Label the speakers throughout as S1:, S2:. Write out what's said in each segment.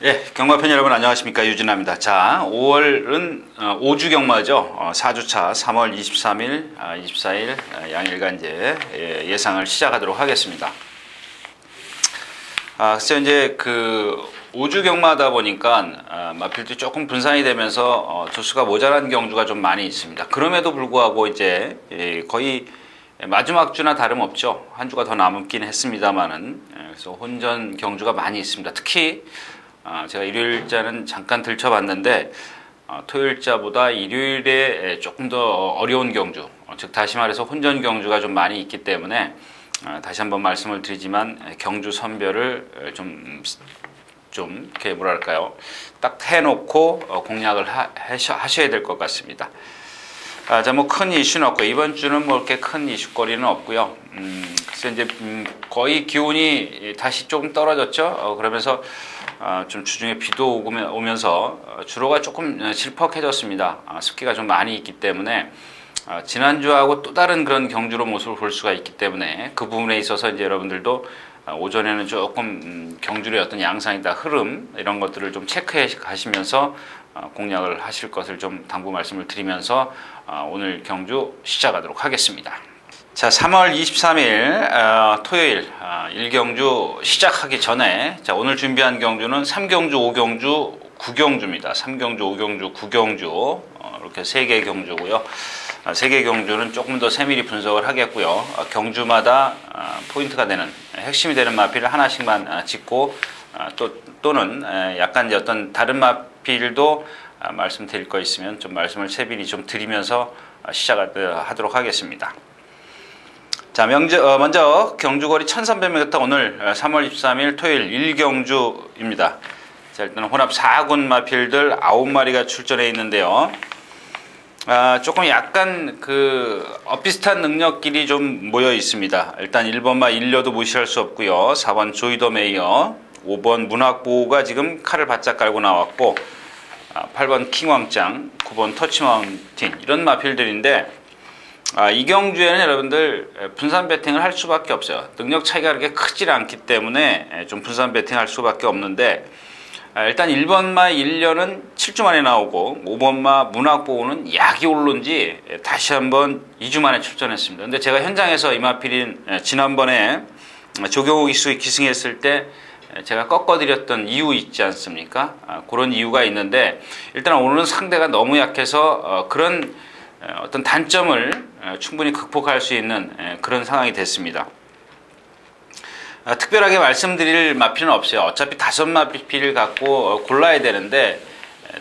S1: 예, 경마팬 여러분 안녕하십니까, 유진아입니다. 자, 5월은 5주 경마죠. 4주차 3월 23일, 24일 양일간제 예상을 시작하도록 하겠습니다. 글쎄 이제 그 5주 경마다 보니까 마필도 조금 분산이 되면서 조수가 모자란 경주가 좀 많이 있습니다. 그럼에도 불구하고 이제 거의 마지막 주나 다름없죠. 한 주가 더 남긴 했습니다만은, 그래서 혼전 경주가 많이 있습니다. 특히 제가 일요일자는 잠깐 들춰봤는데 토요일자보다 일요일에 조금 더 어려운 경주, 즉 다시 말해서 혼전 경주가 좀 많이 있기 때문에 다시 한번 말씀을 드리지만 경주 선별을 좀 이렇게 뭐랄까요, 딱 해놓고 공략을 하셔야 될 것 같습니다. 자, 뭐 큰 이슈는 없고 이번 주는 뭐 이렇게 큰 이슈거리는 없고요. 그래서 이제 거의 기온이 다시 조금 떨어졌죠. 그러면서 좀 주중에 비도 오면서 주로가 조금 질퍽해졌습니다. 습기가 좀 많이 있기 때문에 지난주하고 또 다른 그런 경주로 모습을 볼 수가 있기 때문에 그 부분에 있어서 이제 여러분들도 오전에는 조금 경주의 어떤 양상이다, 흐름 이런 것들을 좀 체크해 가시면서 공략을 하실 것을 좀 당부 말씀을 드리면서 오늘 경주 시작하도록 하겠습니다. 자, 3월 23일 토요일 1경주 시작하기 전에, 자, 오늘 준비한 경주는 3경주, 5경주, 9경주입니다. 3경주, 5경주, 9경주 이렇게 3개 경주고요. 3개 경주는 조금 더 세밀히 분석을 하겠고요. 경주마다 포인트가 되는, 핵심이 되는 마필을 하나씩만 짚고 또는 약간 이제 어떤 다른 마필도 말씀드릴 거 있으면 좀 말씀을 세밀히 좀 드리면서 시작하도록 하겠습니다. 자, 먼저 경주거리 1300m, 오늘 3월 23일 토요일 1경주입니다. 자, 일단 혼합 4군 마필들 9마리가 출전해 있는데요. 조금 약간 비슷한 능력끼리 좀 모여 있습니다. 일단 1번마 일려도 무시할 수 없고요. 4번 조이더 메이어, 5번 문학보호가 지금 칼을 바짝 깔고 나왔고, 8번 킹왕짱, 9번 터치마운틴, 이런 마필들인데, 이 경주에는 여러분들 분산 배팅을 할 수밖에 없어요. 능력 차이가 그렇게 크질 않기 때문에 좀 분산 배팅할 수밖에 없는데, 일단 1번마 1년은 7주 만에 나오고 5번마 문학보호는 약이 오른지 다시 한번 2주 만에 출전했습니다. 근데 제가 현장에서 이 마필인 지난번에 조경호 기수 기승했을 때 제가 꺾어드렸던 이유 있지 않습니까? 그런 이유가 있는데, 일단 오늘은 상대가 너무 약해서 그런 어떤 단점을 충분히 극복할 수 있는 그런 상황이 됐습니다. 특별하게 말씀드릴 마필은 없어요. 어차피 5마필을 갖고 골라야 되는데,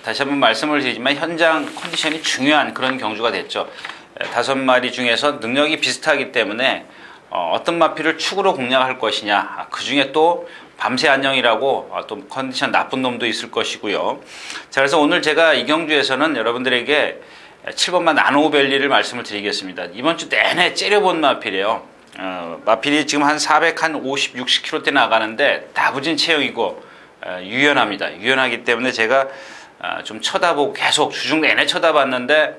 S1: 다시 한번 말씀을 드리지만 현장 컨디션이 중요한 그런 경주가 됐죠. 5마리 중에서 능력이 비슷하기 때문에 어떤 마필을 축으로 공략할 것이냐, 그 중에 또 밤새 안녕이라고 또 컨디션 나쁜 놈도 있을 것이고요. 자, 그래서 오늘 제가 이 경주에서는 여러분들에게 7번마 나노벨리를 말씀을 드리겠습니다. 이번 주 내내 째려본 마필이에요. 마필이 지금 한 450, 60kg대 나가는데 다부진 체형이고 유연합니다. 유연하기 때문에 제가 좀 쳐다보고 계속 주중 내내 쳐다봤는데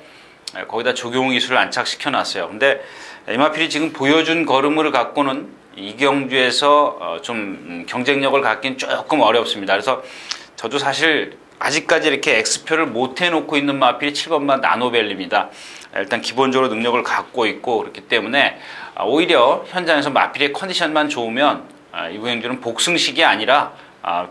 S1: 거기다 조경호 기술을 안착시켜 놨어요. 근데 이 마필이 지금 보여준 걸음을 갖고는 이 경주에서 좀 경쟁력을 갖긴 조금 어렵습니다. 그래서 저도 사실 아직까지 이렇게 X표를 못 해놓고 있는 마필이 7번마 나노벨리입니다. 일단 기본적으로 능력을 갖고 있고 그렇기 때문에 오히려 현장에서 마필의 컨디션만 좋으면 이부 경주는 복승식이 아니라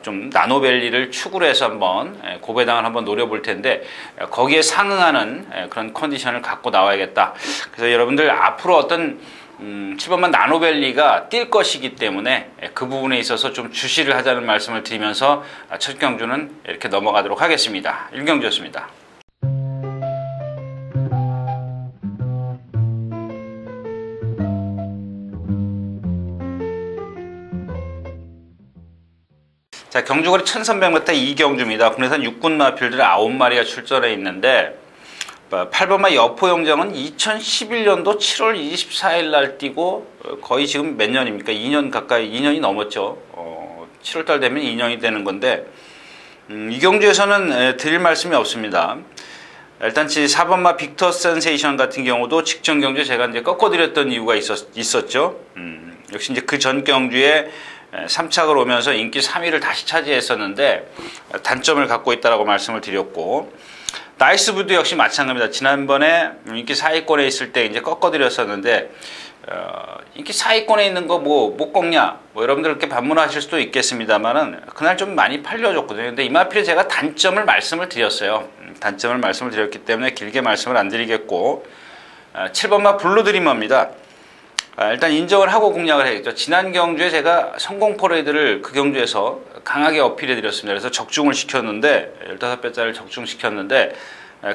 S1: 좀 나노벨리를 축으로 해서 한번 고배당을 한번 노려볼 텐데, 거기에 상응하는 그런 컨디션을 갖고 나와야겠다. 그래서 여러분들 앞으로 어떤 7번만 나노벨리가 뛸 것이기 때문에 그 부분에 있어서 좀 주시를 하자는 말씀을 드리면서 첫 경주는 이렇게 넘어가도록 하겠습니다. 1경주였습니다. 자, 경주거리 1300m 2경주입니다. 국내산 6군 마필들 9마리가 출전해 있는데, 8번마 여포영장은 2011년도 7월 24일 날 뛰고 거의 지금 몇 년입니까? 2년 가까이, 2년이 넘었죠. 7월달 되면 2년이 되는 건데, 이 경주에서는 드릴 말씀이 없습니다. 일단 4번마 빅터 센세이션 같은 경우도 직전 경주에 제가 이제 꺾어드렸던 이유가 있었죠. 역시 이제 그 전 경주에 3착을 오면서 인기 3위를 다시 차지했었는데 단점을 갖고 있다라고 말씀을 드렸고, 나이스부도 역시 마찬가지입니다. 지난번에 인기 4위권에 있을 때 이제 꺾어드렸었는데 인기 4위권에 있는 거 뭐 못 꺾냐, 뭐 여러분들 이렇게 반문하실 수도 있겠습니다만은 그날 좀 많이 팔려줬거든요. 근데 이마필에 제가 단점을 말씀을 드렸어요. 단점을 말씀을 드렸기 때문에 길게 말씀을 안 드리겠고, 7번마 블루드리머입니다. 일단 인정을 하고 공략을 해야겠죠. 지난 경주에 제가 성공 퍼레이드를 그 경주에서 강하게 어필해 드렸습니다. 그래서 적중을 시켰는데 15배짜리를 적중시켰는데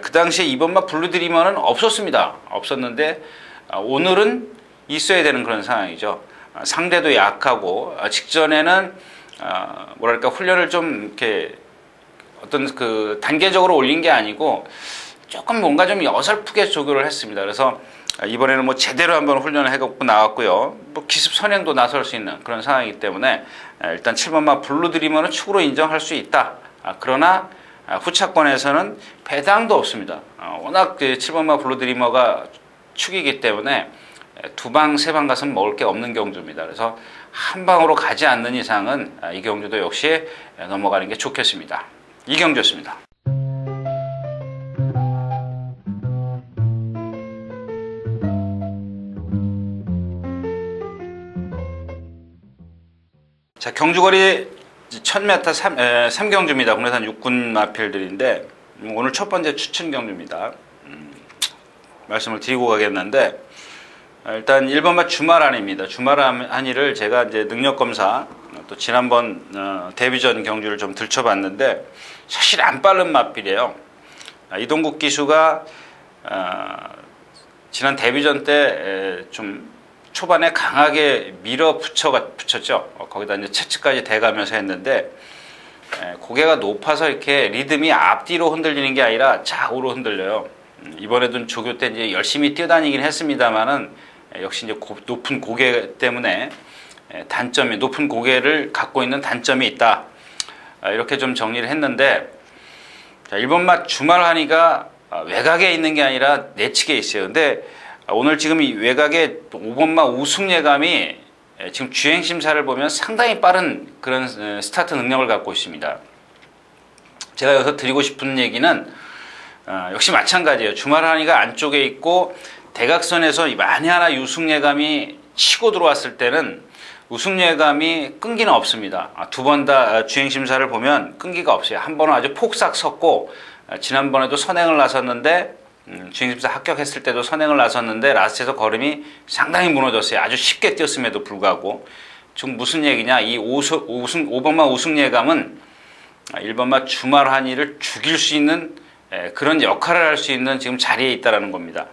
S1: 그 당시에 2번마 블루드리머는 없었습니다. 없었는데 오늘은 있어야 되는 그런 상황이죠. 상대도 약하고 직전에는 뭐랄까 훈련을 좀 이렇게 어떤 그 단계적으로 올린 게 아니고 조금 뭔가 좀 어설프게 조교를 했습니다. 그래서 이번에는 뭐 제대로 한번 훈련을 해갖고 나왔고요. 뭐 기습 선행도 나설 수 있는 그런 상황이기 때문에 일단 7번마 블루드리머는 축으로 인정할 수 있다. 그러나 후차권에서는 배당도 없습니다. 워낙 그 7번마 블루드리머가 축이기 때문에 두 방, 세 방 가서는 먹을 게 없는 경주입니다. 그래서 한 방으로 가지 않는 이상은 이 경주도 역시 넘어가는 게 좋겠습니다. 이 경주였습니다. 자, 경주거리 1000m 3경주입니다. 국내산 육군 마필들인데 오늘 첫 번째 추천 경주입니다. 말씀을 드리고 가겠는데 일단 1번마 주말한입니다. 주말한이를 제가 이제 능력검사 또 지난번 데뷔전 경주를 좀 들춰봤는데 사실 안 빠른 마필이에요. 이동국 기수가 지난 데뷔전 때 좀 초반에 강하게 붙였죠. 거기다 이제 채츠까지 대가면서 했는데 고개가 높아서 이렇게 리듬이 앞뒤로 흔들리는 게 아니라 좌우로 흔들려요. 이번에도 조교 때 이제 열심히 뛰어다니긴 했습니다만은 역시 이제 높은 고개 때문에 단점이, 높은 고개를 갖고 있는 단점이 있다. 이렇게 좀 정리를 했는데, 자, 1번마 주말한이가 외곽에 있는 게 아니라 내측에 있어요. 근데 오늘 지금 이 외곽에 5번마 우승예감이 지금 주행심사를 보면 상당히 빠른 그런 스타트 능력을 갖고 있습니다. 제가 여기서 드리고 싶은 얘기는 역시 마찬가지예요. 주말한이가 안쪽에 있고 대각선에서 만에 하나 우승예감이 치고 들어왔을 때는 우승예감이 끈기는 없습니다. 두 번 다 주행심사를 보면 끈기가 없어요. 한 번은 아주 폭삭 섰고 지난번에도 선행을 나섰는데 주행심사 합격했을 때도 선행을 나섰는데 라스트에서 걸음이 상당히 무너졌어요. 아주 쉽게 뛰었음에도 불구하고. 지금 무슨 얘기냐, 이 5번마 우승예감은 1번마 주말한이를 죽일 수 있는 그런 역할을 할 수 있는 지금 자리에 있다는 겁니다.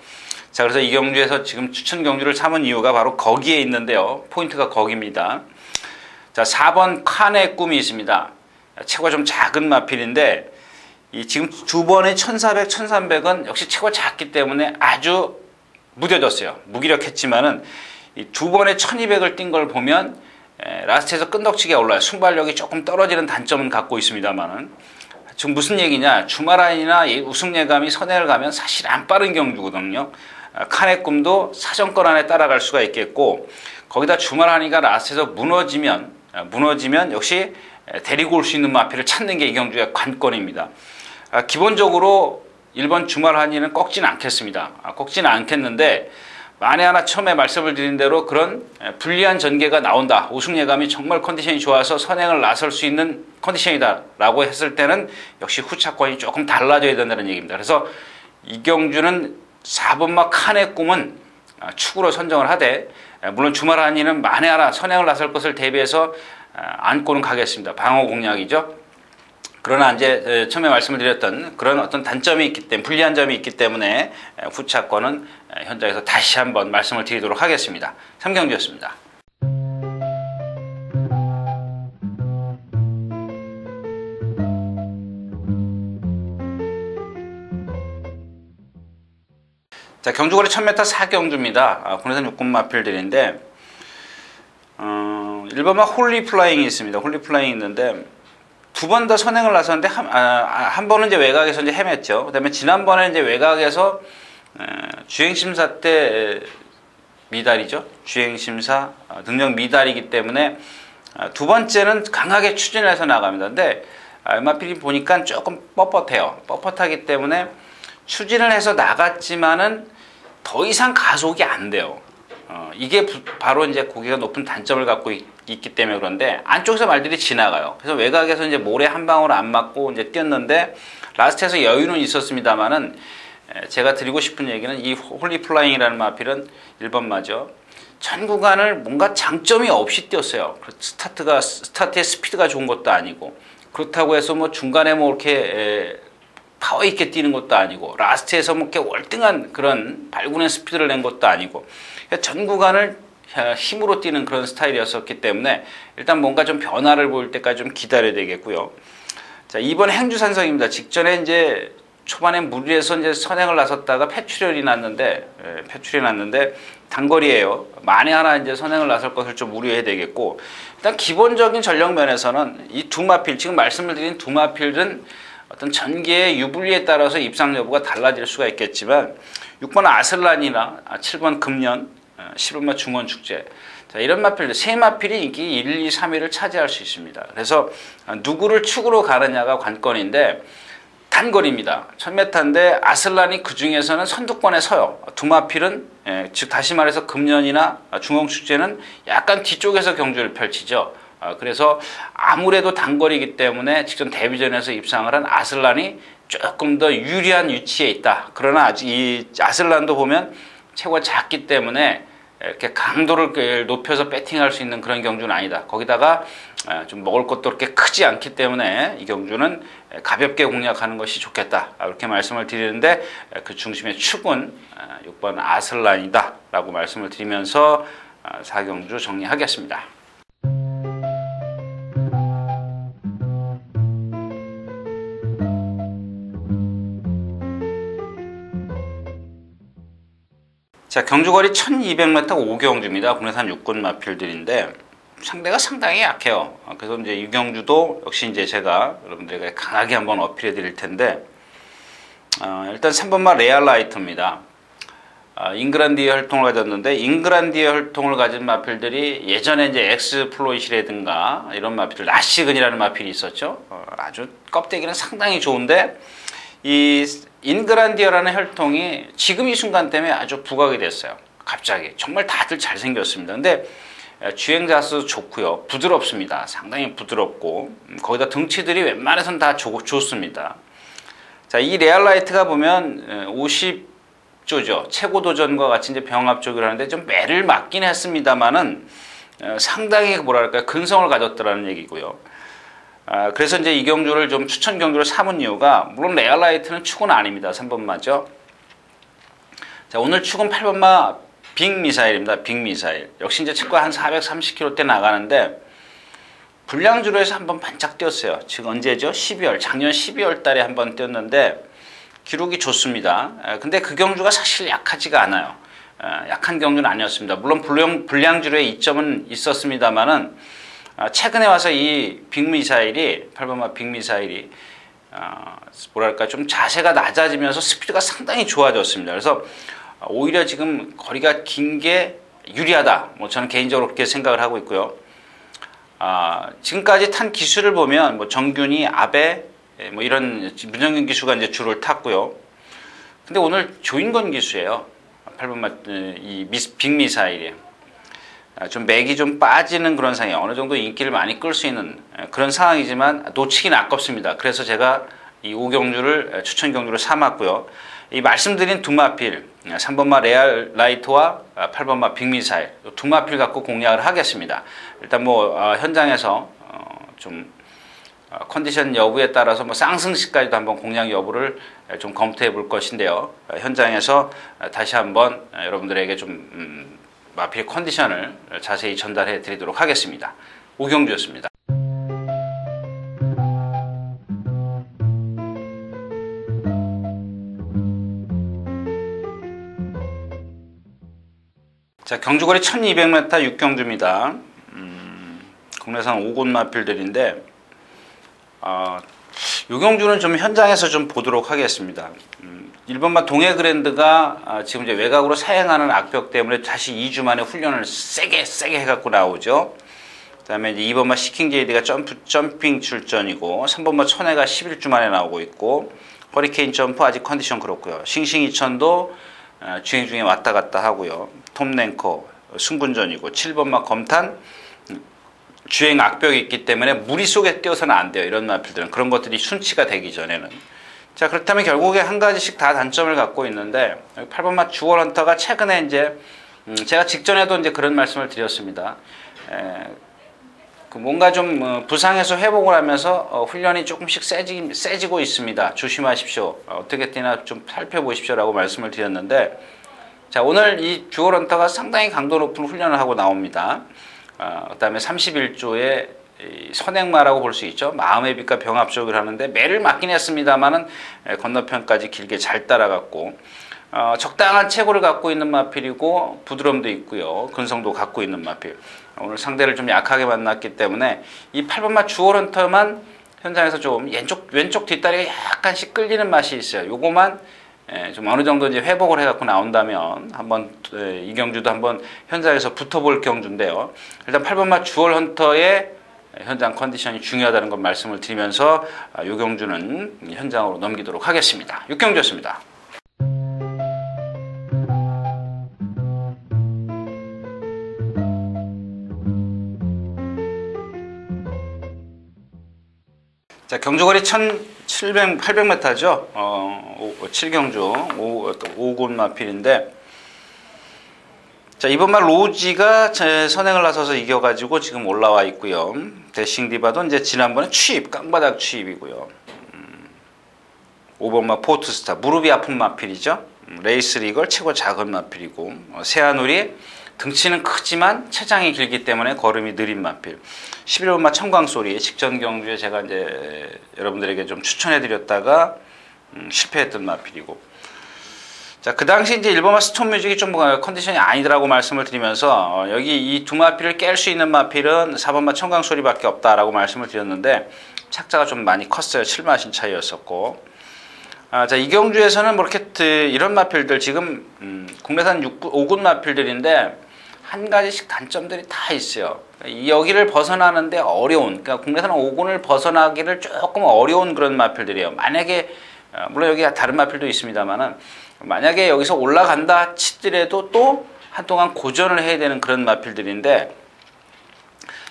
S1: 자, 그래서 이 경주에서 지금 추천 경주를 삼은 이유가 바로 거기에 있는데요. 포인트가 거기입니다. 자, 4번 칸의 꿈이 있습니다. 체구가 좀 작은 마필인데 이 지금 두 번의 1400, 1300은 역시 체구가 작기 때문에 아주 무뎌졌어요. 무기력했지만은 이 두 번의 1200을 뛴 걸 보면 라스트에서 끈덕지게 올라요. 순발력이 조금 떨어지는 단점은 갖고 있습니다만은 지금 무슨 얘기냐, 주말한이나 우승예감이 선행을 가면 사실 안 빠른 경주거든요. 칸의 꿈도 사정권 안에 따라갈 수가 있겠고, 거기다 주말한이가 라스트에서 무너지면 역시 데리고 올 수 있는 마필을 찾는 게 이 경주의 관건입니다. 기본적으로 1번 주말한이는 꺾지는 않겠습니다. 꺾지는 않겠는데 만에 하나 처음에 말씀을 드린 대로 그런 불리한 전개가 나온다. 우승예감이 정말 컨디션이 좋아서 선행을 나설 수 있는 컨디션이다 라고 했을 때는 역시 후차권이 조금 달라져야 된다는 얘기입니다. 그래서 이 경주는 4번마 칸의 꿈은 축으로 선정을 하되, 물론 주말한이는 만에 하나 선행을 나설 것을 대비해서 안고는 가겠습니다. 방어 공략이죠. 그러나 이제 처음에 말씀을 드렸던 그런 어떤 단점이 있기 때문에, 불리한 점이 있기 때문에 후차권은 현장에서 다시 한번 말씀을 드리도록 하겠습니다. 3경주였습니다. 자, 경주거리 1000m 4경주입니다. 국내산 육군 마필들인데 1번마 홀리플라잉이 있습니다. 홀리플라잉이 있는데 두 번 다 선행을 나섰는데 한 번은 이제 외곽에서 이제 헤맸죠. 그다음에 지난번에 이제 외곽에서 주행심사 때 미달이죠. 주행심사 능력 미달이기 때문에 두 번째는 강하게 추진해서 나갑니다. 근데 마필이 보니까 조금 뻣뻣해요. 뻣뻣하기 때문에 추진을 해서 나갔지만은 더 이상 가속이 안 돼요. 이게 바로 이제 고기가 높은 단점을 갖고 있기 때문에 그런데 안쪽에서 말들이 지나가요. 그래서 외곽에서 이제 모래 한 방울 안 맞고 이제 뛰었는데 라스트에서 여유는 있었습니다만은 제가 드리고 싶은 얘기는 이 홀리플라잉이라는 마필은 1번 마죠. 전 구간을 뭔가 장점이 없이 뛰었어요. 스타트의 스피드가 좋은 것도 아니고 그렇다고 해서 뭐 중간에 뭐 이렇게 파워 있게 뛰는 것도 아니고 라스트에서 뭐 이렇게 월등한 그런 발군의 스피드를 낸 것도 아니고 전 구간을 힘으로 뛰는 그런 스타일이었기 때문에 일단 뭔가 좀 변화를 보일 때까지 좀 기다려야 되겠고요. 자, 2번 행주산성입니다. 직전에 이제 초반에 무리해서 이제 선행을 나섰다가 폐출혈이 났는데 단거리예요. 만에 하나 이제 선행을 나설 것을 좀 우려해야 되겠고 일단 기본적인 전력 면에서는 이 두 마필 지금 말씀을 드린 두 마필은 어떤 전개의 유불리에 따라서 입상 여부가 달라질 수가 있겠지만 6번 아슬란이나 7번 금년, 11번 중원축제 자, 이런 마필들 세 마필이 인기 1, 2, 3위를 차지할 수 있습니다. 그래서 누구를 축으로 가느냐가 관건인데 단거리입니다. 1000m인데 아슬란이 그 중에서는 선두권에 서요. 두 마필은 즉 다시 말해서 금년이나 중원축제는 약간 뒤쪽에서 경주를 펼치죠. 그래서 아무래도 단거리이기 때문에 직전 데뷔전에서 입상을 한 아슬란이 조금 더 유리한 위치에 있다. 그러나 아직 이 아슬란도 보면 체구가 작기 때문에 이렇게 강도를 높여서 배팅할 수 있는 그런 경주는 아니다. 거기다가 좀 먹을 것도 그렇게 크지 않기 때문에 이 경주는 가볍게 공략하는 것이 좋겠다. 이렇게 말씀을 드리는데 그 중심의 축은 6번 아슬란이다. 라고 말씀을 드리면서 4경주 정리하겠습니다. 자, 경주거리 1200m 5경주입니다. 국내산 6군 마필들인데 상대가 상당히 약해요. 그래서 이제 이 경주도 역시 이제 제가 여러분들에게 강하게 한번 어필해 드릴 텐데 일단 3번마 레알라이트입니다. 잉그란디에 혈통을 가졌는데 잉그란디에 혈통을 가진 마필들이 예전에 이제 엑스플로이시라든가 이런 마필들 라시근이라는 마필이 있었죠. 아주 껍데기는 상당히 좋은데 이 잉그란디어라는 혈통이 지금 이 순간 때문에 아주 부각이 됐어요. 갑자기 정말 다들 잘생겼습니다. 근데 주행자수 좋고요. 부드럽습니다. 상당히 부드럽고 거기다 등치들이 웬만해서는 다 좋습니다. 자, 이 레알라이트가 보면 50조죠. 최고도전과 같이 이제 병합족을 하는데 좀 매를 맞긴 했습니다만은 상당히 뭐랄까요 근성을 가졌더라는 얘기고요. 그래서 이제 이 경주를 좀 추천 경주로 삼은 이유가 물론 레알라이트는 축은 아닙니다. 3번마죠. 자, 오늘 축은 8번마 빅미사일입니다. 빅미사일. 역시 이제 체가 한 430km대 나가는데 불량주로 해서 한번 반짝 뛰었어요. 지금 언제죠? 12월. 작년 12월 달에 한번 뛰었는데 기록이 좋습니다. 근데 그 경주가 사실 약하지가 않아요. 약한 경주는 아니었습니다. 물론 불량주로의 이점은 있었습니다만은 최근에 와서 이 빅미사일이 8번마 빅미사일이 뭐랄까 좀 자세가 낮아지면서 스피드가 상당히 좋아졌습니다. 그래서 오히려 지금 거리가 긴 게 유리하다. 뭐 저는 개인적으로 그렇게 생각을 하고 있고요. 지금까지 탄 기수를 보면 뭐 정균이, 아베, 뭐 이런 문정균 기수가 이제 줄을 탔고요. 근데 오늘 조인건 기수예요. 8번마 이 빅미사일이. 좀 맥이 좀 빠지는 그런 상황이에요. 어느 정도 인기를 많이 끌 수 있는 그런 상황이지만 놓치긴 아깝습니다. 그래서 제가 이 5경주를 추천 경주로 삼았고요. 이 말씀드린 두 마필 3번마 레알라이트와 8번마 빅미사일 두 마필 갖고 공략을 하겠습니다. 일단 뭐 현장에서 좀 컨디션 여부에 따라서 뭐 쌍승시까지도 한번 공략 여부를 좀 검토해 볼 것인데요. 현장에서 다시 한번 여러분들에게 좀 마필 컨디션을 자세히 전달해 드리도록 하겠습니다. 오경주였습니다. 자, 경주거리 1200m 6경주입니다. 국내산 5군 마필들인데 이 경주는 좀 현장에서 좀 보도록 하겠습니다. 1번마 동해그랜드가 지금 이제 외곽으로 사행하는 악벽 때문에 다시 2주 만에 훈련을 세게 해갖고 나오죠. 그다음에 이제 2번마 시킹 JD가 점핑 출전이고 3번마 천혜가 11주 만에 나오고 있고 허리케인 점프 아직 컨디션 그렇고요. 싱싱 2000도 주행 중에 왔다 갔다 하고요. 톰 랭커 승분전이고 7번마 검탄 주행 악벽이 있기 때문에 무리 속에 뛰어서는 안 돼요. 이런 마필들은 그런 것들이 순치가 되기 전에는. 자, 그렇다면 결국에 한 가지씩 다 단점을 갖고 있는데 8번마 주얼 헌터가 최근에 이제 제가 직전에도 이제 그런 말씀을 드렸습니다. 뭔가 좀 부상에서 회복을 하면서 훈련이 조금씩 세지고 있습니다. 조심하십시오. 어떻게 뛰나 좀 살펴보십시오라고 말씀을 드렸는데, 자, 오늘 이 주얼 헌터가 상당히 강도 높은 훈련을 하고 나옵니다. 그다음에 31조의 선행마라고 볼 수 있죠. 마음의 빛과 병 앞쪽을 하는데 매를 맞긴 했습니다만은 건너편까지 길게 잘 따라갔고 적당한 체구를 갖고 있는 마필이고 부드럼도 있고요. 근성도 갖고 있는 마필. 오늘 상대를 좀 약하게 만났기 때문에 이 8번마 주얼 헌터만 현장에서 좀 왼쪽 뒷다리가 약간씩 끌리는 맛이 있어요. 요거만 좀 어느 정도 이제 회복을 해갖고 나온다면 한번 이 경주도 한번 현장에서 붙어볼 경주인데요. 일단 8번마 주얼 헌터의 현장 컨디션이 중요하다는 걸 말씀을 드리면서 이 경주는 현장으로 넘기도록 하겠습니다. 6경주였습니다. 자, 경주거리 800m죠. 7경주 5군 마필인데, 자, 이번 말 로지가 선행을 나서서 이겨가지고 지금 올라와 있고요. 대싱 디바도 이제 지난번에 깡바닥 취입이고요. 5번마 포트스타 무릎이 아픈 마필이죠. 레이스 리걸 최고 작은 마필이고, 세아누리 등치는 크지만 체장이 길기 때문에 걸음이 느린 마필. 11번마 청광소리 직전 경주에 제가 이제 여러분들에게 좀 추천해드렸다가 실패했던 마필이고, 자, 그 당시 이제 1번마 스톰뮤직이 좀 컨디션이 아니더라고 말씀을 드리면서 여기 이 두 마필을 깰 수 있는 마필은 4번마 청광소리밖에 없다라고 말씀을 드렸는데 착자가 좀 많이 컸어요. 7마신 차이였었고, 자, 이 경주에서는 뭐 이렇게 이런 마필들 지금 국내산 5군 마필들인데 한 가지씩 단점들이 다 있어요. 여기를 벗어나는데 어려운, 그러니까 국내산 5군을 벗어나기를 조금 어려운 그런 마필들이에요. 만약에 물론 여기 다른 마필도 있습니다만은 만약에 여기서 올라간다 치더라도 또 한동안 고전을 해야 되는 그런 마필들인데,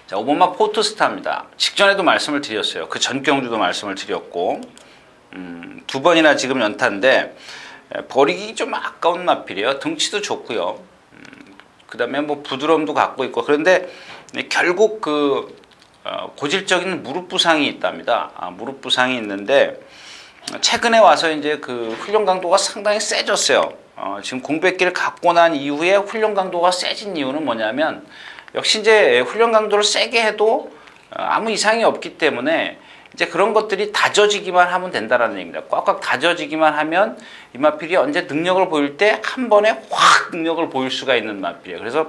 S1: 자, 5번마 포트스타입니다. 직전에도 말씀을 드렸어요. 그 전 경주도 말씀을 드렸고, 두 번이나 지금 연타인데 버리기 좀 아까운 마필이에요. 등치도 좋고요. 그 다음에 뭐 부드러움도 갖고 있고, 그런데 결국 고질적인 무릎 부상이 있답니다. 무릎 부상이 있는데 최근에 와서 이제 그 훈련 강도가 상당히 세졌어요. 지금 공백기를 갖고 난 이후에 훈련 강도가 세진 이유는 뭐냐면, 역시 이제 훈련 강도를 세게 해도 아무 이상이 없기 때문에 이제 그런 것들이 다져지기만 하면 된다라는 얘기입니다. 꽉꽉 다져지기만 하면 이 마필이 언제 능력을 보일 때 한 번에 확 능력을 보일 수가 있는 마필이에요. 그래서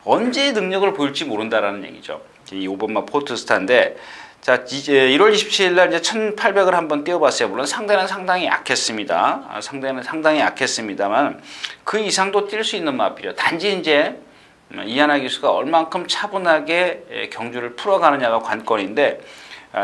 S1: 언제 능력을 보일지 모른다라는 얘기죠. 이 5번마 포트스타인데, 자, 이제 1월 27일 날 이제 1800을 한번 띄워봤어요. 물론 상대는 상당히 약했습니다. 상대는 상당히 약했습니다만 그 이상도 뛸 수 있는 마필이에요. 단지 이제 이하나 기수가 얼만큼 차분하게 경주를 풀어가느냐가 관건인데,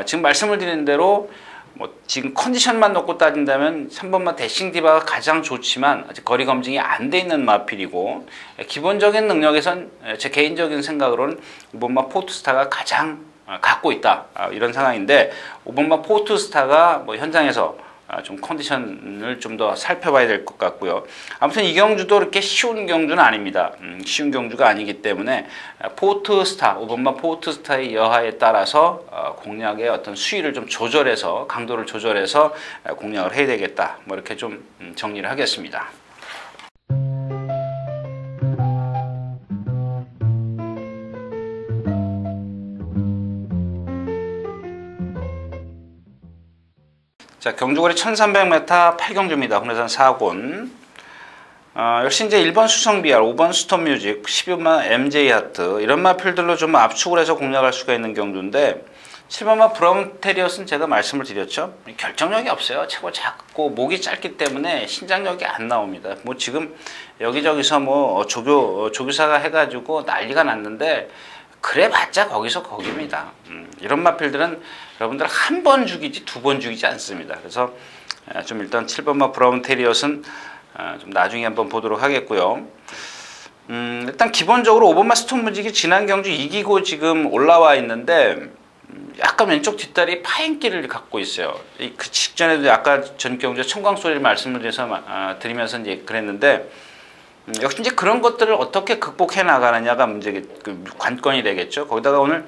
S1: 지금 말씀을 드린 대로 뭐 지금 컨디션만 놓고 따진다면 3번마 대싱 디바가 가장 좋지만 아직 거리 검증이 안 돼 있는 마필이고, 기본적인 능력에선 제 개인적인 생각으로는 5번마 포트스타가 가장 갖고 있다, 이런 상황인데 5번마 포트스타가 뭐 현장에서 좀 컨디션을 좀 더 살펴봐야 될 것 같고요. 아무튼 이 경주도 이렇게 쉬운 경주는 아닙니다. 쉬운 경주가 아니기 때문에 포트스타, 5번마 포트스타의 여하에 따라서 공략의 어떤 수위를 좀 조절해서, 강도를 조절해서 공략을 해야 되겠다, 뭐 이렇게 좀 정리를 하겠습니다. 자, 경주거리 1300m 8경주입니다. 국내산 4군. 역시 이제 1번 수성 BR, 5번 스톰뮤직, 12번마 MJ 하트, 이런 마필들로 좀 압축을 해서 공략할 수가 있는 경주인데, 7번마 브라운 테리엇은 제가 말씀을 드렸죠. 결정력이 없어요. 최고 작고 목이 짧기 때문에 신장력이 안 나옵니다. 뭐 지금 여기저기서 뭐 조교사가 해가지고 난리가 났는데, 그래봤자 거기서 거기입니다. 이런 마필들은 여러분들 한 번 죽이지 두 번 죽이지 않습니다. 그래서 좀 일단 7번마 브라운 테리엇은 좀 나중에 한번 보도록 하겠고요. 일단 기본적으로 5번마 스톤 뮤직이 지난 경주 이기고 지금 올라와 있는데 약간 왼쪽 뒷다리 파인기를 갖고 있어요. 그 직전에도 아까 전 경주에 청광 소리를 말씀을 드리면서 이제 그랬는데 역시 이제 그런 것들을 어떻게 극복해 나가느냐가 관건이 되겠죠. 거기다가 오늘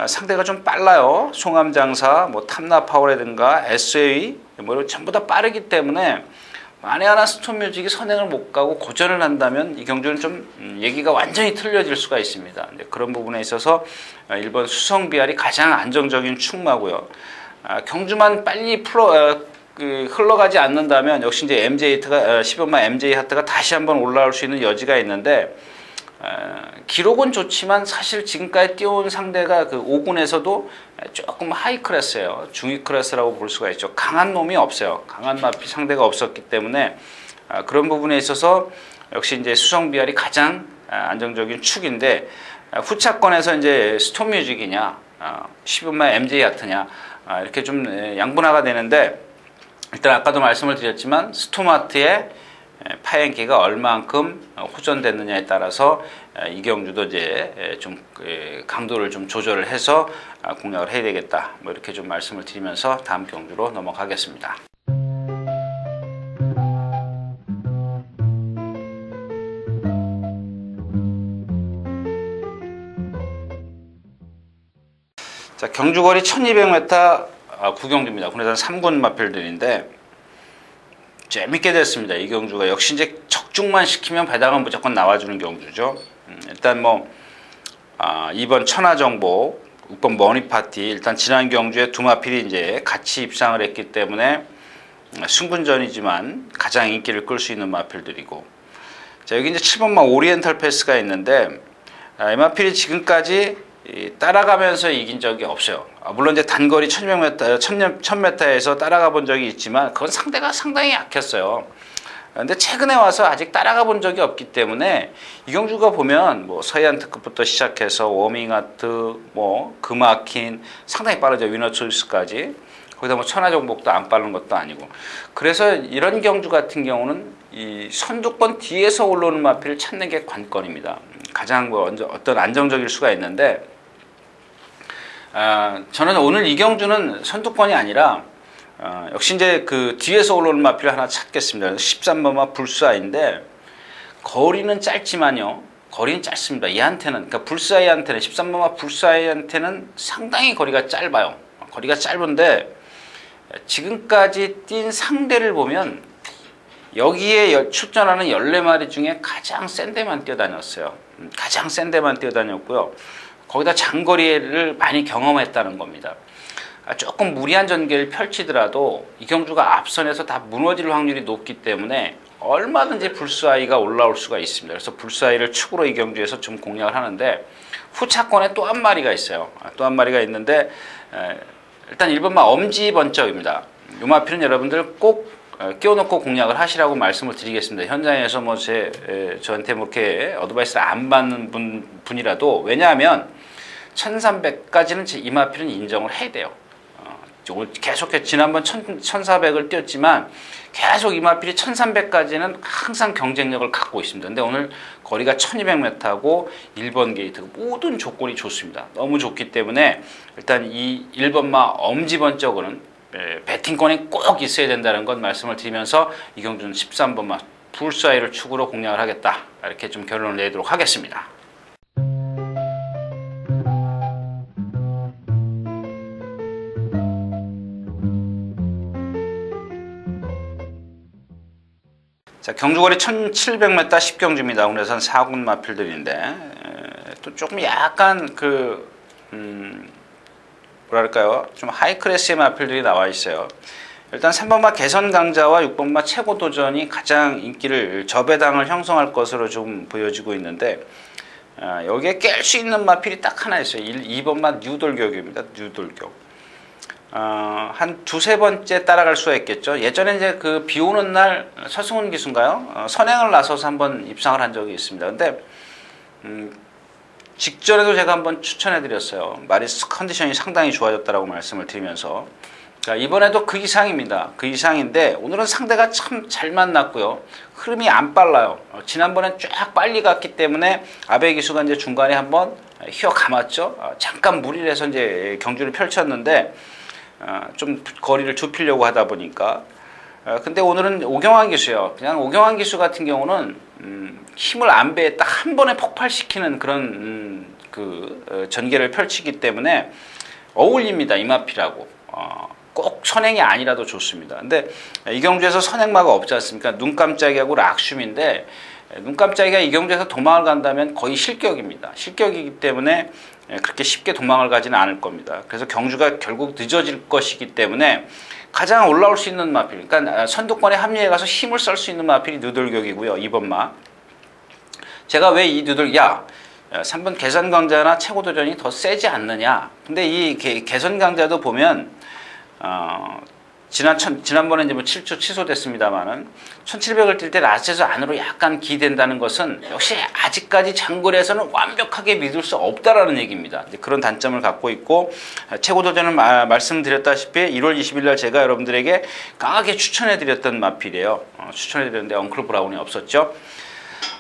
S1: 상대가 좀 빨라요. 송암장사, 뭐 탐나파워라든가 SAE 뭐 전부 다 빠르기 때문에 만에 하나 스톤뮤직이 선행을 못 가고 고전을 한다면 이 경주는 좀 얘기가 완전히 틀려질 수가 있습니다. 그런 부분에 있어서 1번 수성비알이 가장 안정적인 충마고요. 경주만 빨리 흘러가지 않는다면 역시 이제 MJ8가 10번마 MJ8가 다시 한번 올라올 수 있는 여지가 있는데 기록은 좋지만 사실 지금까지 뛰어온 상대가 그 5군에서도 조금 하이 클래스예요. 중위 클래스라고 볼 수가 있죠. 강한 놈이 없어요. 강한 마피 상대가 없었기 때문에 그런 부분에 있어서 역시 이제 수성비알이 가장 안정적인 축인데 후차권에서 이제 스톤뮤직이냐 10번마 MJ8냐 이렇게 좀 양분화가 되는데 일단 아까도 말씀을 드렸지만 스톰아트의 파행기가 얼만큼 호전됐느냐에 따라서 이 경주도 이제 좀 강도를 좀 조절을 해서 공략을 해야 되겠다. 뭐 이렇게 좀 말씀을 드리면서 다음 경주로 넘어가겠습니다. 자, 경주거리 1200m 구경주입니다. 국내산 3군 마필들인데 재밌게 됐습니다. 이 경주가 역시 이제 적중만 시키면 배당은 무조건 나와주는 경주죠. 일단 뭐 2번 천하정복, 6번 머니파티 일단 지난 경주에 두 마필이 이제 같이 입상을 했기 때문에 승분전이지만 가장 인기를 끌 수 있는 마필들이고 자 여기 이제 7번마 오리엔탈 패스가 있는데 이 마필이 지금까지 따라가면서 이긴 적이 없어요. 물론 이제 단거리 1000m에서 따라가 본 적이 있지만 그건 상대가 상당히 약했어요. 근데 최근에 와서 아직 따라가 본 적이 없기 때문에 이 경주가 보면 뭐 서해안 특급부터 시작해서 워밍아트, 뭐 금아킨 상당히 빠르죠. 위너초이스까지. 거기다 뭐 천하정복도 안 빠른 것도 아니고. 그래서 이런 경주 같은 경우는 이 선두권 뒤에서 올라오는 마필을 찾는 게 관건입니다. 가장 뭐 어떤 안정적일 수가 있는데 저는 오늘 이 경주는 선두권이 아니라 역시 이제 그 뒤에서 올라오는 마필을 하나 찾겠습니다. 13번마 불사인데 거리는 짧지만요. 거리는 짧습니다. 얘한테는 그러니까 불사이한테는 13번마 불사이한테는 상당히 거리가 짧아요. 거리가 짧은데 지금까지 뛴 상대를 보면 여기에 출전하는 14마리 중에 가장 센 데만 뛰어다녔어요. 가장 센 데만 뛰어다녔고요. 거기다 장거리를 많이 경험했다는 겁니다. 조금 무리한 전개를 펼치더라도 이 경주가 앞선에서 다 무너질 확률이 높기 때문에 얼마든지 불사이가 올라올 수가 있습니다. 그래서 불사이를 축으로 이 경주에서 좀 공략을 하는데 후차권에 또 한 마리가 있어요. 또 한 마리가 있는데 일단 1번마 엄지번쩍입니다. 이 마필은 여러분들 꼭 끼워놓고 공략을 하시라고 말씀을 드리겠습니다. 현장에서 뭐 저한테 뭐 이렇게 어드바이스를 안 받는 분이라도 왜냐하면 1300까지는 이 마필은 인정을 해야 돼요. 계속 지난번 1400을 뛰었지만 계속 이 마필이 1300까지는 항상 경쟁력을 갖고 있습니다. 근데 오늘 거리가 1200m고 1번 게이트 모든 조건이 좋습니다. 너무 좋기 때문에 일단 이 1번마 엄지번쩍은 배팅권이 꼭 있어야 된다는 건 말씀을 드리면서 이 경주는 13번마 불사이를 축으로 공략을 하겠다. 이렇게 좀 결론을 내도록 하겠습니다. 자, 경주거리 1700m 10경주입니다. 국내산 4군 마필들인데 또 조금 약간 뭐랄까요? 좀 하이 클래스의 마필들이 나와 있어요. 일단 3번마 개선 강자와 6번마 최고 도전이 가장 인기를 저배당을 형성할 것으로 좀 보여지고 있는데 여기에 깰 수 있는 마필이 딱 하나 있어요. 2번마 뉴돌격입니다. 뉴돌격. 한 두세 번째 따라갈 수가 있겠죠. 예전에 이제 그 비 오는 날 서승훈 기수인가요? 선행을 나서서 한번 입상을 한 적이 있습니다. 근데 직전에도 제가 한번 추천해 드렸어요. 마리스 컨디션이 상당히 좋아졌다라고 말씀을 드리면서, 자, 이번에도 그 이상입니다. 그 이상인데 오늘은 상대가 참 잘 만났고요. 흐름이 안 빨라요. 지난번엔 쫙 빨리 갔기 때문에 아베 기수가 이제 중간에 한번 휘어 감았죠. 잠깐 무리를 해서 이제 경주를 펼쳤는데 좀 거리를 좁히려고 하다 보니까. 근데 오늘은 오경환 기수예요. 그냥 오경환 기수 같은 경우는 힘을 안배에 딱 한 번에 폭발시키는 그런 전개를 펼치기 때문에 어울립니다. 이마피라고. 꼭 선행이 아니라도 좋습니다. 근데 이 경주에서 선행마가 없지 않습니까? 눈 깜짝이하고 락숨인데, 눈 깜짝이가 이 경주에서 도망을 간다면 거의 실격입니다. 실격이기 때문에 그렇게 쉽게 도망을 가지는 않을 겁니다. 그래서 경주가 결국 늦어질 것이기 때문에 가장 올라올 수 있는 마필, 그러니까 선두권에 합류해 가서 힘을 쓸 수 있는 마필이 누돌격이고요. 2번마. 제가 왜 이 3번 개선강자나 최고도전이 더 세지 않느냐. 근데 이 개선강자도 보면 지난번에 이제 뭐 7초 취소됐습니다만은 1700을 뛸 때 라스트에서 안으로 약간 기댄다는 것은 역시 아직까지 장거리에서는 완벽하게 믿을 수 없다라는 얘기입니다. 그런 단점을 갖고 있고, 최고도전은 말씀드렸다시피 1월 20일 날 제가 여러분들에게 강하게 추천해드렸던 마필이에요. 추천해드렸는데 엉클 브라운이 없었죠.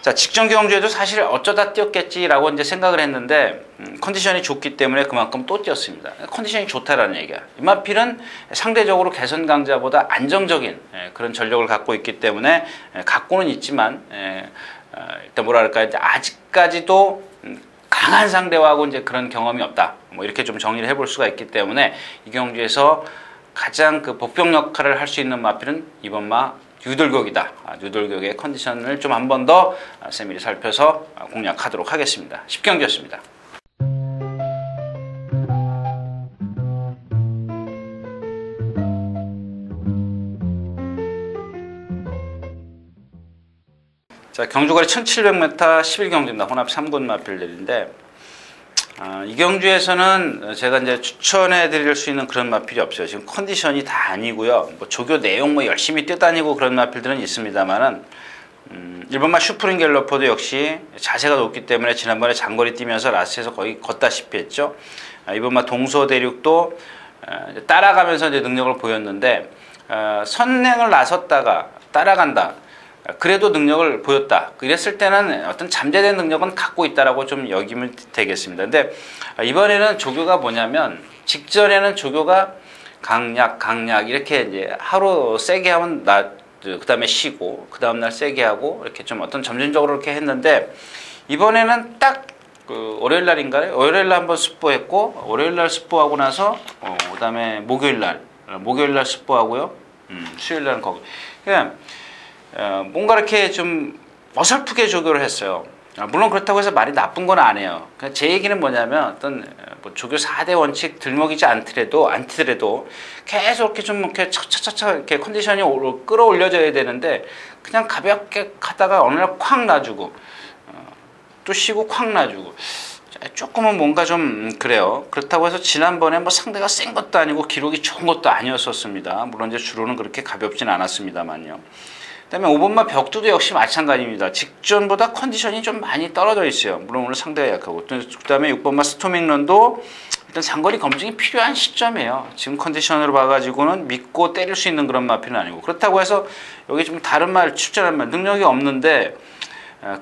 S1: 자, 직전 경주에도 사실 어쩌다 뛰었겠지라고 이제 생각을 했는데 컨디션이 좋기 때문에 그만큼 또 뛰었습니다. 컨디션이 좋다라는 얘기야. 이마필은 상대적으로 개선 강자보다 안정적인 그런 전력을 갖고 있기 때문에 갖고는 있지만 일단 뭐랄까 이제 아직까지도 강한 상대하고 이제 그런 경험이 없다. 뭐 이렇게 좀 정리를 해볼 수가 있기 때문에 이 경주에서 가장 그 복병 역할을 할 수 있는 마필은 이번 마 뉴돌격이다. 뉴돌격의 컨디션을 좀 한 번 더 세밀히 살펴서 공략하도록 하겠습니다. 10경기였습니다. 자, 경주거리 1700m 11경주입니다. 혼합 3군 마필들인데, 이 경주에서는 제가 이제 추천해 드릴 수 있는 그런 마필이 없어요. 지금 컨디션이 다 아니고요. 뭐 조교 내용 뭐 열심히 뛰어다니고 그런 마필들은 있습니다만은, 1번마 슈프링 갤러퍼도 역시 자세가 높기 때문에 지난번에 장거리 뛰면서 라스트에서 거의 걷다시피 했죠. 2번마 동서대륙도 따라가면서 이제 능력을 보였는데, 선행을 나섰다가 따라간다. 그래도 능력을 보였다. 그랬을 때는 어떤 잠재된 능력은 갖고 있다라고 좀 여기면 되겠습니다. 근데 이번에는 조교가 뭐냐면, 직전에는 조교가 강약 이렇게 이제 하루 세게 하면 그 다음에 쉬고 그 다음날 세게 하고 이렇게 좀 어떤 점진적으로 이렇게 했는데, 이번에는 딱 그 월요일날인가요? 월요일날 한번 습보했고, 월요일날 습보하고 나서 그 다음에 목요일날 습보하고요. 수요일날은 거기. 그냥 뭔가 이렇게 좀 어설프게 조교를 했어요. 물론 그렇다고 해서 말이 나쁜 건 아니에요. 제 얘기는 뭐냐면, 어떤 뭐 조교 4대 원칙 들먹이지 않더라도 계속 이렇게 좀 이렇게 차차차차 이렇게 컨디션이 끌어올려져야 되는데, 그냥 가볍게 하다가 어느 날 콱 놔주고 또 쉬고 콱 놔주고 조금은 뭔가 좀 그래요. 그렇다고 해서 지난번에 뭐 상대가 센 것도 아니고 기록이 좋은 것도 아니었었습니다. 물론 이제 주로는 그렇게 가볍진 않았습니다만요. 그다음에 5번마 벽두도 역시 마찬가지입니다. 직전보다 컨디션이 좀 많이 떨어져 있어요. 물론 오늘 상대가 약하고. 그다음에 6번마 스토밍런도 일단 장거리 검증이 필요한 시점이에요. 지금 컨디션으로 봐가지고는 믿고 때릴 수 있는 그런 마필은 아니고. 그렇다고 해서 여기 좀 다른 말, 추천한 말, 능력이 없는데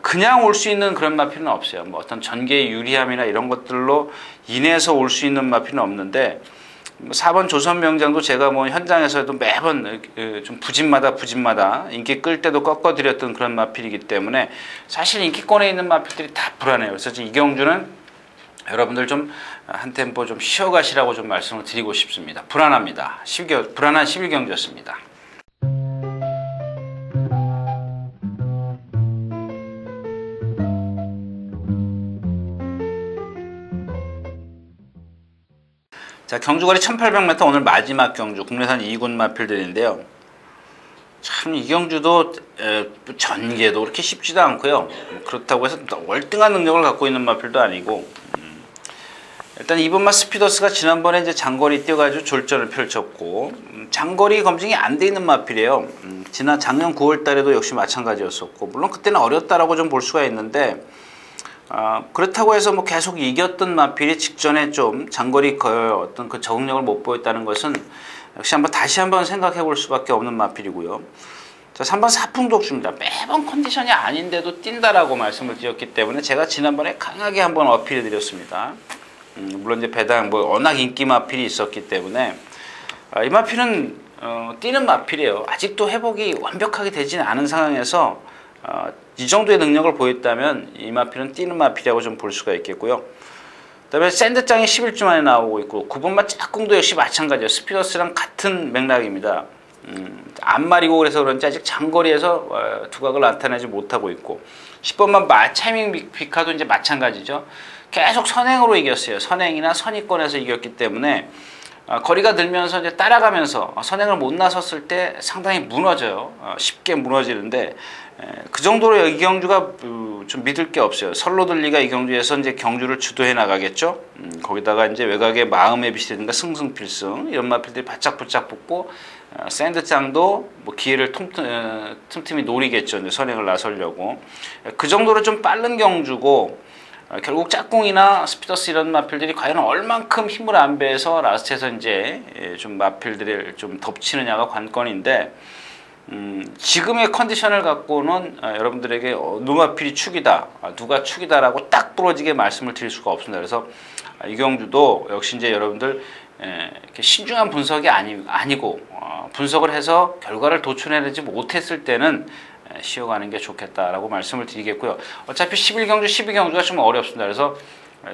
S1: 그냥 올 수 있는 그런 마필은 없어요. 뭐 어떤 전개의 유리함이나 이런 것들로 인해서 올 수 있는 마필은 없는데, 4번 조선명장도 제가 뭐 현장에서도 매번 좀 부진마다 인기 끌 때도 꺾어드렸던 그런 마필이기 때문에 사실 인기권에 있는 마필들이 다 불안해요. 그래서 이 경주는 여러분들 좀 한 템포 좀 쉬어가시라고 좀 말씀을 드리고 싶습니다. 불안합니다. 불안한 11경주였습니다. 자, 경주거리 1800m 오늘 마지막 경주 국내산 2군 마필들인데요. 참 이 경주도 전개도 그렇게 쉽지도 않고요. 그렇다고 해서 월등한 능력을 갖고 있는 마필도 아니고, 일단 2번마 스피더스가 지난번에 이제 장거리 뛰어가지고 졸전을 펼쳤고, 장거리 검증이 안 돼 있는 마필이에요. 작년 9월 달에도 역시 마찬가지였었고, 물론 그때는 어렵다라고 좀 볼 수가 있는데, 그렇다고 해서 뭐 계속 이겼던 마필이 직전에 좀 장거리 어떤 그 적응력을 못 보였다는 것은 역시 다시 한번 생각해 볼 수밖에 없는 마필이고요. 자, 3번 사풍독주입니다. 매번 컨디션이 아닌데도 뛴다라고 말씀을 드렸기 때문에 제가 지난번에 강하게 한번 어필해 드렸습니다. 물론 이제 배당 워낙 인기 마필이 있었기 때문에 이 마필은 뛰는 마필이에요. 아직도 회복이 완벽하게 되지는 않은 상황에서 이 정도의 능력을 보였다면 이 마필은 뛰는 마필이라고 좀 볼 수가 있겠고요. 그다음에 샌드장이 11주 만에 나오고 있고 9번마 짝꿍도 역시 마찬가지예요. 스피더스랑 같은 맥락입니다. 안 말이고 그래서 그런지 아직 장거리에서 두각을 나타내지 못하고 있고 10번만 마차이밍 비카도 이제 마찬가지죠. 계속 선행으로 이겼어요. 선행이나 선의권에서 이겼기 때문에 거리가 늘면서 이제 따라가면서 선행을 못 나섰을 때 상당히 무너져요. 쉽게 무너지는데 그 정도로 이 경주가 좀 믿을 게 없어요. 설로들리가 이 경주에서 이제 경주를 주도해 나가겠죠. 거기다가 이제 외곽의 마음의 빛이라든가 승승필승 이런 마필들이 바짝 붙고 샌드장도 뭐 기회를 틈틈이 노리겠죠. 이제 선행을 나서려고 그 정도로 좀 빠른 경주고 결국 짝꿍이나 스피더스 이런 마필들이 과연 얼만큼 힘을 안배해서 라스트에서 이제 좀 마필들을 좀 덮치느냐가 관건인데 지금의 컨디션을 갖고는 여러분들에게 누가 필이 축이다, 누가 축이다라고 딱 부러지게 말씀을 드릴 수가 없습니다. 그래서 이 경주도 역시 이제 여러분들 이렇게 신중한 분석이 아니고 분석을 해서 결과를 도출해내지 못했을 때는 쉬어가는 게 좋겠다라고 말씀을 드리겠고요. 어차피 11경주, 12경주가 좀 어렵습니다. 그래서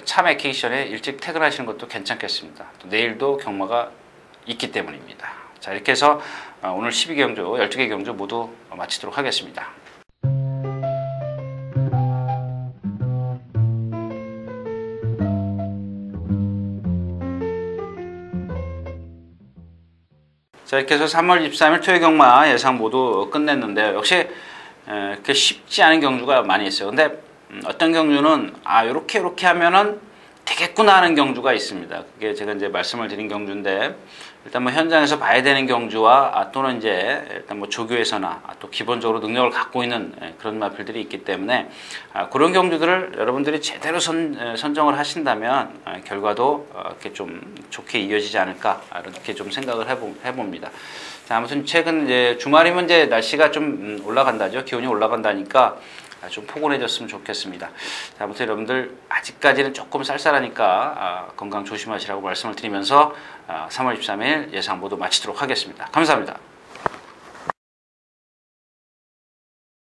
S1: 차 막히기 전에 일찍 퇴근하시는 것도 괜찮겠습니다. 또 내일도 경마가 있기 때문입니다. 자, 이렇게 해서 오늘 12경주, 12개 경주 모두 마치도록 하겠습니다. 자, 이렇게 해서 3월 23일 토요 경마 예상 모두 끝냈는데요. 역시 그렇게 쉽지 않은 경주가 많이 있어요. 근데 어떤 경주는 요렇게 하면은 되겠구나 하는 경주가 있습니다. 그게 제가 이제 말씀을 드린 경주인데 일단 뭐 현장에서 봐야 되는 경주와 또는 이제 일단 뭐 조교에서나 또 기본적으로 능력을 갖고 있는 그런 마필들이 있기 때문에 그런 경주들을 여러분들이 제대로 선정을 하신다면 결과도 이렇게 좀 좋게 이어지지 않을까 이렇게 좀 생각을 해봅니다. 자, 아무튼 최근 이제 주말이면 이제 날씨가 좀 올라간다죠. 기온이 올라간다니까 좀 포근해졌으면 좋겠습니다. 자, 아무튼 여러분들 아직까지는 조금 쌀쌀하니까 건강 조심하시라고 말씀을 드리면서 3월 23일 예상 모두 마치도록 하겠습니다. 감사합니다.